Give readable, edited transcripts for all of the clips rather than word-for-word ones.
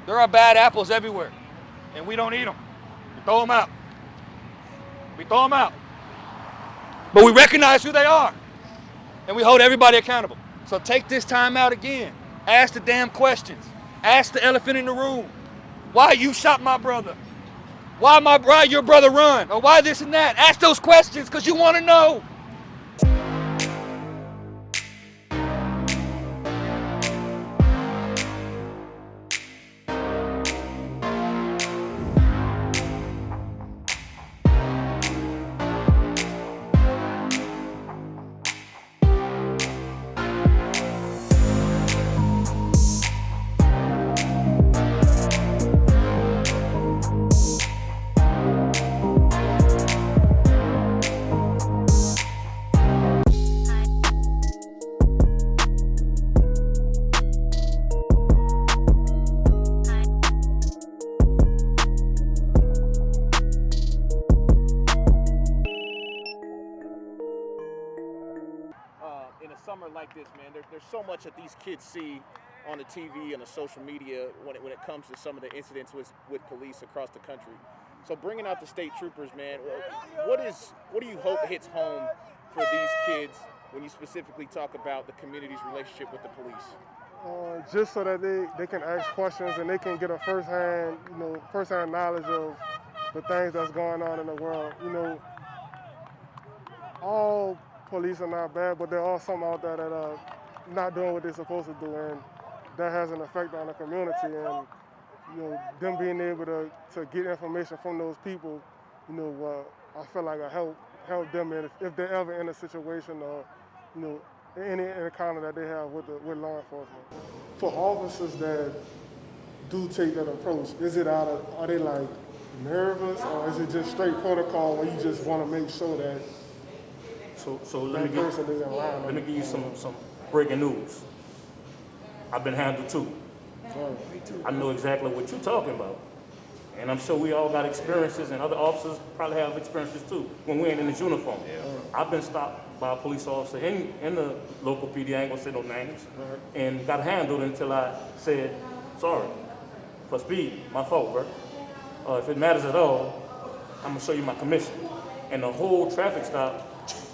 There are bad apples everywhere, and we don't eat them. We throw them out. We throw them out. But we recognize who they are, and we hold everybody accountable. So take this time out again. Ask the damn questions. Ask the elephant in the room. Why you shot my brother? Why your brother run? Or why this and that? Ask those questions because you want to know. In a summer like this, man, there's so much that these kids see on the TV and the social media when it comes to some of the incidents with police across the country. So bringing out the state troopers, man, what do you hope hits home for these kids when you specifically talk about the community's relationship with the police? Just so that they can ask questions and they can get a first-hand knowledge of the things that's going on in the world. All police are not bad, but there are some out there that are not doing what they're supposed to do, and that has an effect on the community. And them being able to get information from those people, I feel like I help them if they're ever in a situation or any encounter that they have with law enforcement. For officers that do take that approach, are they like nervous, or is it just straight protocol where you just want to make sure that So let me give you some breaking news. I've been handled too. I know exactly what you're talking about. And I'm sure we all got experiences, and other officers probably have experiences too when we ain't in this uniform. I've been stopped by a police officer in the local PD, I ain't gonna say no names, and got handled until I said, sorry, for speed, my fault, bro. If it matters at all, I'm gonna show you my commission. And the whole traffic stop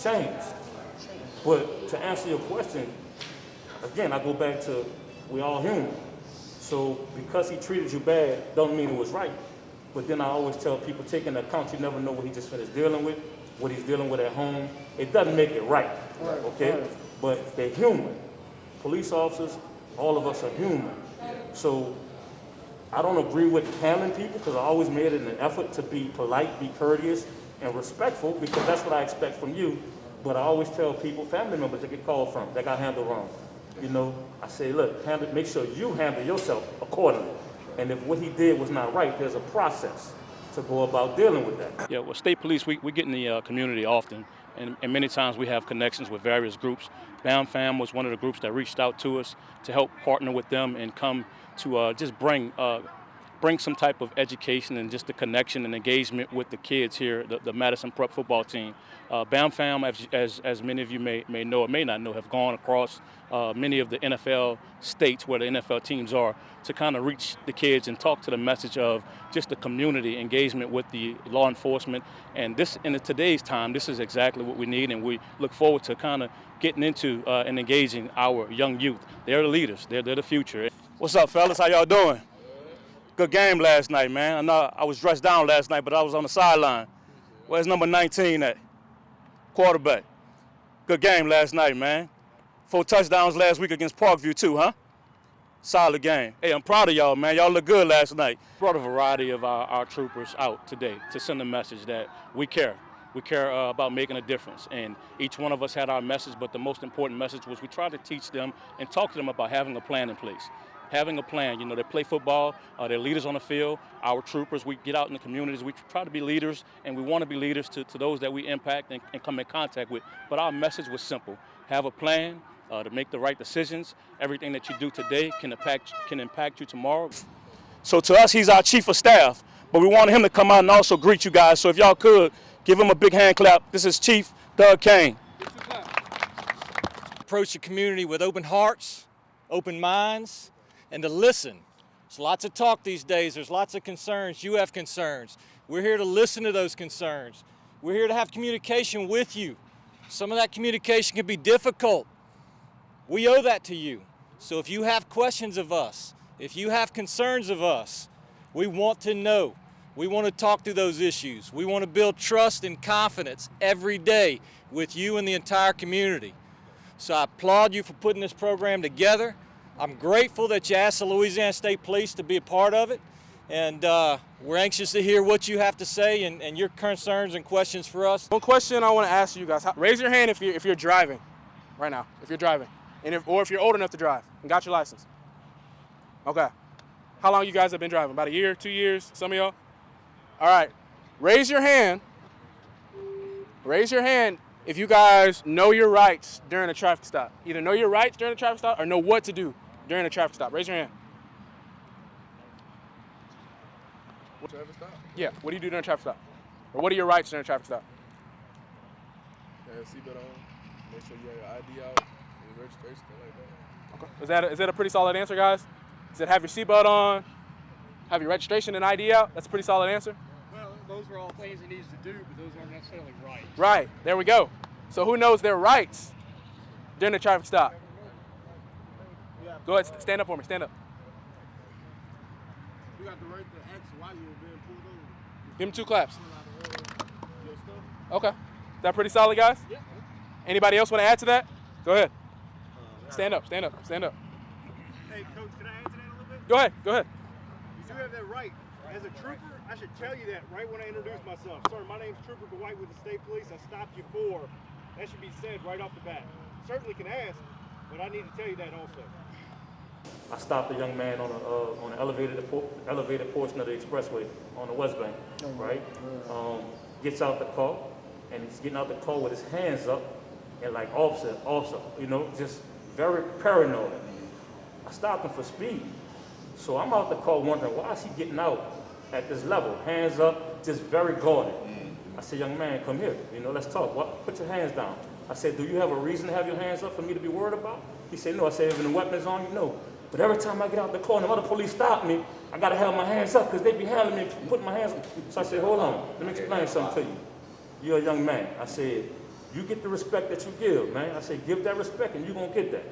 changed. But to answer your question, again, I go back to we all human. So because he treated you bad, don't mean it was right. But then I always tell people, take into account, you never know what he just finished dealing with, what he's dealing with at home. It doesn't make it right, okay? But they're human. Police officers, all of us are human. So I don't agree with handling people because I always made it an effort to be polite, be courteous, and respectful, because that's what I expect from you. But I always tell people, family members that get called from, that got handled wrong. I say, look, make sure you handle yourself accordingly. And if what he did was not right, there's a process to go about dealing with that. Yeah, well, state police, we get in the community often, and many times we have connections with various groups. Bound Fam was one of the groups that reached out to us to help partner with them and come to just bring some type of education and just the connection and engagement with the kids here, the Madison Prep football team. Bound Fam, as many of you may know or may not know, have gone across many of the NFL states where the NFL teams are to kind of reach the kids and talk to the message of just the community engagement with the law enforcement. And this, in today's time, this is exactly what we need, and we look forward to kind of getting into and engaging our young youth. They're the leaders. They're the future. What's up, fellas? How y'all doing? Good game last night, man. I know I was dressed down last night, but I was on the sideline. Where's number 19 at? Quarterback. Good game last night, man. 4 touchdowns last week against Parkview too, huh? Solid game. Hey, I'm proud of y'all, man. Y'all look good last night. Brought a variety of our troopers out today to send a message that we care. We care about making a difference. And each one of us had our message, but the most important message was we tried to teach them and talk to them about having a plan in place. Having a plan, they play football, they're leaders on the field. Our troopers, we get out in the communities, we try to be leaders, and we want to be leaders to those that we impact and come in contact with. But our message was simple: have a plan to make the right decisions. Everything that you do today can impact you tomorrow. So to us, he's our chief of staff, but we wanted him to come out and also greet you guys. So if y'all could, give him a big hand clap. This is Chief Doug Kane. Approach the community with open hearts, open minds, and to listen There's lots of talk these days. There's lots of concerns. You have concerns. We're here to listen to those concerns. We're here to have communication with you. Some of that communication can be difficult. We owe that to you. So if you have questions of us, if you have concerns of us, we want to know. We want to talk through those issues. We want to build trust and confidence every day with you and the entire community. So I applaud you for putting this program together. I'm grateful that you asked the Louisiana State Police to be a part of it. And we're anxious to hear what you have to say and your concerns and questions for us. One question I want to ask you guys. Raise your hand if you're driving right now, if you're driving. Or if you're old enough to drive and got your license. Okay. How long you guys have been driving? About a year, 2 years, some of y'all? All right. Raise your hand. Raise your hand if you guys know your rights during a traffic stop. Either know your rights during a traffic stop or know what to do during a traffic stop. Raise your hand. Traffic stop? Yeah, what do you do during a traffic stop? Or what are your rights during a traffic stop? Yeah, seatbelt on. Make sure you have your ID out, your registration, stuff like that. Okay. Is that a pretty solid answer, guys? Is it have your seatbelt on, have your registration and ID out? That's a pretty solid answer. Well, those are all things he needs to do, but those aren't necessarily right. Right. There we go. So who knows their rights during the traffic stop? Go ahead. Stand up for me. Stand up. You got the right to ask why you were being pulled over. Give him 2 claps. Your stuff. Okay. Is that pretty solid, guys? Yeah. Anybody else want to add to that? Go ahead. Stand up. Stand up. Stand up. Hey, Coach, can I answer that a little bit? Go ahead. Go ahead. You do have that right. As a trooper, I should tell you that right when I introduce myself. Sir, my name's Trooper Dwight with the State Police. I stopped you for. That should be said right off the bat. Certainly can ask, but I need to tell you that also. I stopped a young man on an elevated portion of the expressway on the West Bank, right? Gets out the car, and he's getting out the car with his hands up, and like officer, you know, just very paranoid. I stopped him for speed. So I'm out the car wondering, why is he getting out at this level? Hands up, just very guarded. I said, young man, come here, you know, let's talk. Put your hands down. I said, do you have a reason to have your hands up for me to be worried about? He said, no. I said, if the weapon is on you, no. But every time I get out the car and the other police stop me, I gotta have my hands up because they be handling me, putting my hands up. So I said, hold on, let me explain something to you. You're a young man. I said, you get the respect that you give, man. I said, give that respect and you're gonna get that.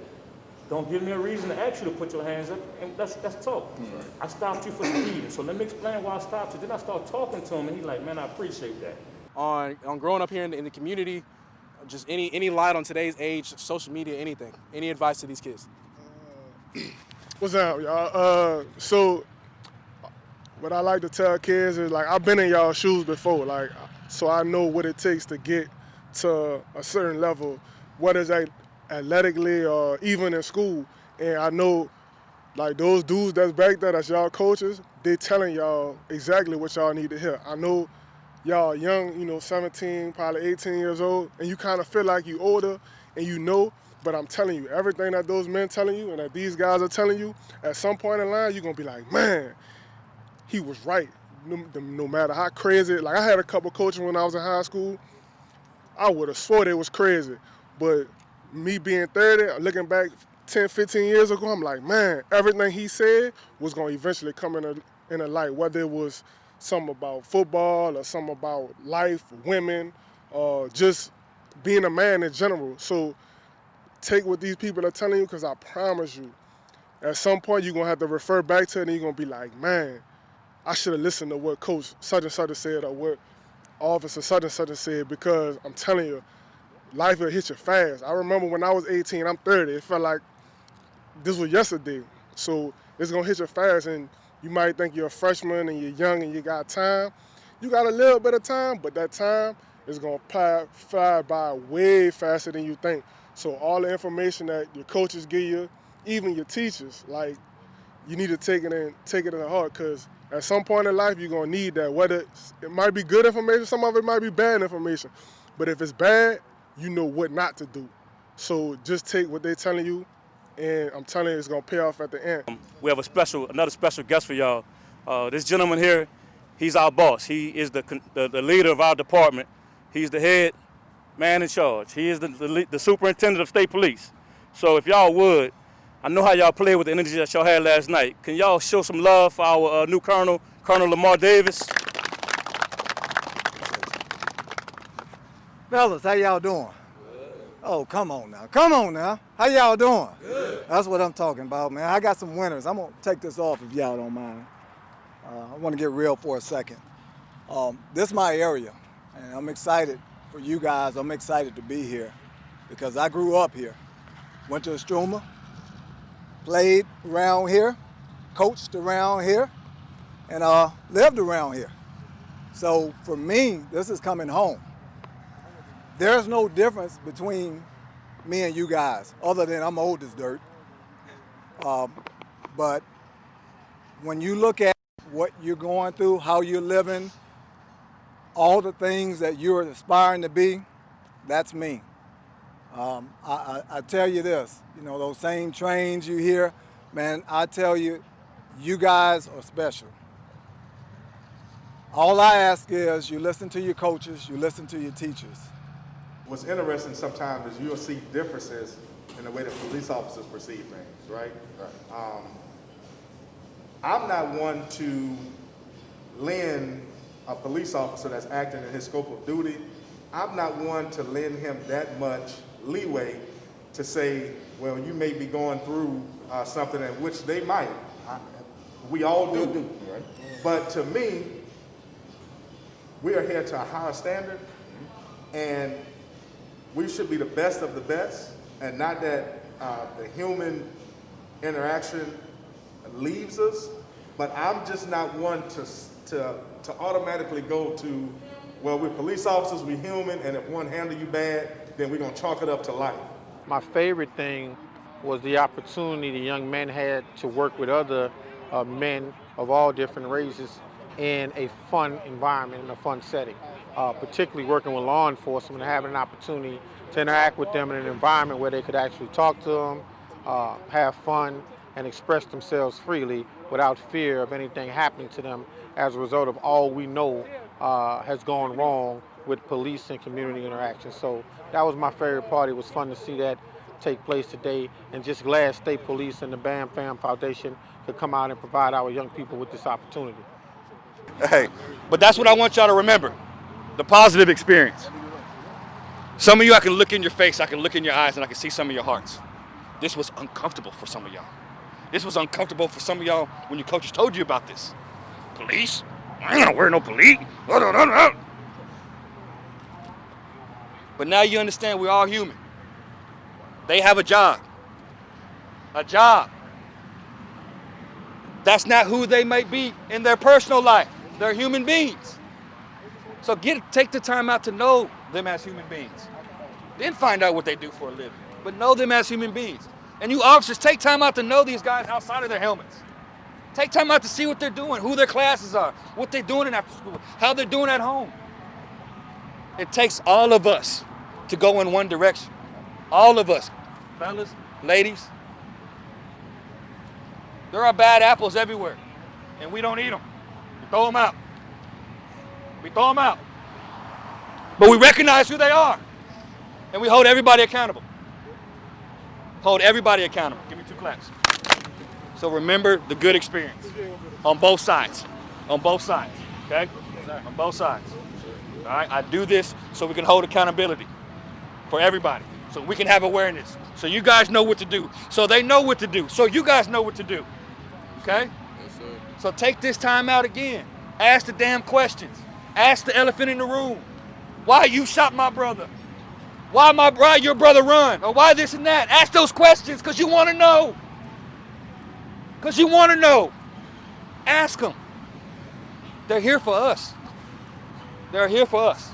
Don't give me a reason to ask you to put your hands up, and let's talk. I stopped you for speeding, so let me explain why I stopped you. Then I start talking to him, and he's like, man, I appreciate that. On growing up here in the community, just any light on today's age, social media, anything. Any advice to these kids? What's up, y'all? So what I like to tell kids is, like, I've been in y'all's shoes before, like, so I know what it takes to get to a certain level, whether it's athletically or even in school. And I know, like, those dudes that's back there, that's y'all coaches, they telling y'all exactly what y'all need to hear. I know y'all young, you know, 17, probably 18 years old, and you kind of feel like you older and you know, but I'm telling you, everything that those men telling you and that these guys are telling you, at some point in line, you're going to be like, man, he was right. No matter how crazy. Like, I had a couple coaches when I was in high school. I would have swore they was crazy. But me being 30, looking back 10, 15 years ago, I'm like, man, everything he said was going to eventually come in a light, whether it was something about football or something about life, women, or just being a man in general. So take what these people are telling you, because I promise you, at some point you're going to have to refer back to it and you're going to be like, man, I should have listened to what Coach such and such said or what Officer such and such said, because I'm telling you, life will hit you fast. I remember when I was 18, I'm 30, it felt like this was yesterday. So it's going to hit you fast, and you might think you're a freshman and you're young and you got time. You got a little bit of time, but that time is going to fly by way faster than you think. So all the information that your coaches give you, even your teachers, like, you need to take it to heart, because at some point in life you're going to need that. Whether it might be good information, some of it might be bad information. But if it's bad, you know what not to do. So just take what they're telling you, and I'm telling you, it's going to pay off at the end. We have another special guest for y'all. This gentleman here, he's our boss. He is the leader of our department. He's the head man in charge. He is the superintendent of state police. So if y'all would, I know how y'all played with the energy that y'all had last night. Can y'all show some love for our new Colonel, Colonel Lamar Davis? Fellas, how y'all doing? Oh, come on now. Come on now. How y'all doing? Good. That's what I'm talking about, man. I got some winners. I'm going to take this off if y'all don't mind. I want to get real for a second. This is my area, and I'm excited for you guys. I'm excited to be here because I grew up here. Went to Estruma, played around here, coached around here, and lived around here. So for me, this is coming home. There's no difference between me and you guys, other than I'm old as dirt. But when you look at what you're going through, how you're living, all the things that you're aspiring to be, that's me. I tell you this, you know, those same trains you hear, man, I tell you, you guys are special. All I ask is you listen to your coaches, you listen to your teachers. What's interesting sometimes is you'll see differences in the way that police officers perceive things, right? I'm not one to lend a police officer that's acting in his scope of duty, I'm not one to lend him that much leeway to say, well, you may be going through something in which they might. We all do. Right? But to me, we are here to a higher standard, and we should be the best of the best, and not that the human interaction leaves us, but I'm just not one to automatically go to, well, we're police officers, we're human, and if one handle you bad, then we're gonna chalk it up to life. My favorite thing was the opportunity the young men had to work with other men of all different races in a fun environment, in a fun setting. Particularly working with law enforcement and having an opportunity to interact with them in an environment where they could actually talk to them, have fun, and express themselves freely without fear of anything happening to them as a result of all we know has gone wrong with police and community interaction. So that was my favorite part. It was fun to see that take place today, and just glad State Police and the BAM Fam Foundation could come out and provide our young people with this opportunity. Hey, but that's what I want y'all to remember, the positive experience. Some of you, I can look in your face, I can look in your eyes, and I can see some of your hearts. This was uncomfortable for some of y'all. This was uncomfortable for some of y'all when your coaches told you about this. Police? I ain't gonna wear no police. But now you understand we're all human. They have a job. A job. That's not who they may be in their personal life. They're human beings. So take the time out to know them as human beings. Then find out what they do for a living. But know them as human beings. And you officers, take time out to know these guys outside of their helmets. Take time out to see what they're doing, who their classes are, what they're doing in after school, how they're doing at home. It takes all of us to go in one direction. All of us, fellas, ladies. There are bad apples everywhere, and we don't eat them. We throw them out. We throw them out. But we recognize who they are, and we hold everybody accountable. Hold everybody accountable. Give me 2 claps. So remember the good experience on both sides. On both sides, okay? On both sides. All right, I do this so we can hold accountability for everybody, so we can have awareness, so you guys know what to do, so they know what to do, so you guys know what to do, okay? Yes, sir. So take this time out again. Ask the damn questions. Ask the elephant in the room. Why you shot my brother? Why your brother run? Or why this and that? Ask those questions because you want to know. Because you want to know. Ask them. They're here for us. They're here for us.